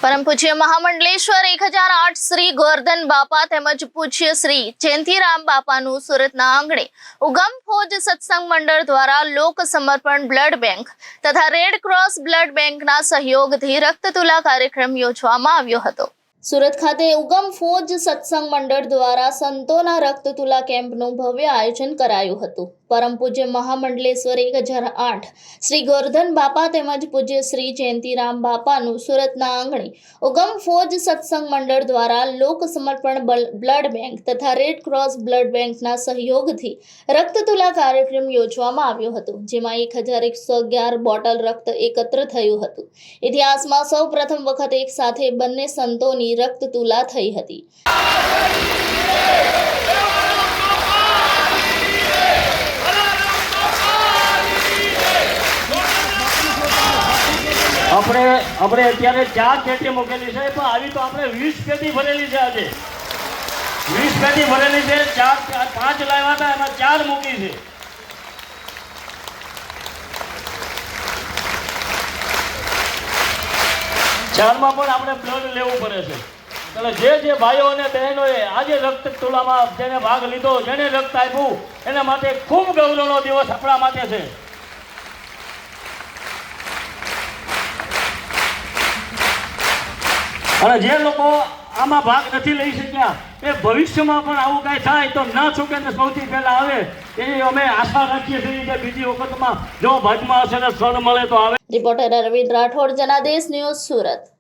परम पूज्य महामंडलेश्वर 1008 श्री गोवर्धन बापा તેમજ પૂજ્ય શ્રી જયંતિરામ બાપાનું સુરતના આંગણે ઉગમ ફોજ સત્સંગ મંડળ દ્વારા લોક સમર્પણ બ્લડ બેંક તથા રેડ ક્રોસ બ્લડ બેંકના સહયોગથી રક્તતુલા કાર્યક્રમ યોજવામાં આવ્યો હતો। સુરત ખાતે ઉગમ ફોજ સત્સંગ મંડળ દ્વારા સંતોના રક્તતુલા કેમ્પનું ભવ્ય આયોજન કરાયું હતું। પરમ પૂજ્ય મહામંડલેશ્વર 1008 શ્રી ગોवर्धन બાપા તેમજ પૂજ્ય શ્રી જયંતિરામ બાપાનું સુરતના આંગણે ઉગમ ફોજ સત્સંગ મંડળ દ્વારા લોક સમર્પણ બ્લડ બેંક તથા રેડ ક્રોસ બ્લડ બેંકના સહયોગથી રક્તતુલા કાર્યક્રમ યોજવામાં આવ્યો હતો, જેમાં 1111 બોટલ રક્ત એકત્ર થયું હતું। ઇતિહાસમાં સૌ પ્રથમ વખત એક સાથે બંને સંતોની રક્તતુલા થઈ હતી। આપણે અત્યારે 4 પેટી મૂકેલી છે, પણ આવી તો આપણે 20 પેટી ભરેલી છે। આજે 20 પેટી ભરેલી છે, 5 લાવ્યા હતા, એમાં 4 મૂકી છે। ચારમાં પણ આપણે બ્લડ લેવું પડે છે। એટલે જે ભાઈઓ અને બહેનોએ આજે રક્તતુલામાં જેને ભાગ લીધો, જેને રક્ત આપ્યું, એના માટે ખૂબ ગૌરવનો દિવસ આપણા માટે છે। અને જે લોકો આમાં ભાગ નથી લઈ શક્યા એ ભવિષ્યમાં પણ આવું કાંઈ થાય તો ન ચૂકે ને સૌથી પહેલાં આવે એની અમે આશા રાખીએ છીએ કે બીજી વખતમાં જો ભાગમાં હશે ને સ્થળ મળે તો આવે। Reporter Arvind Rathod, Janadesh news, Surat.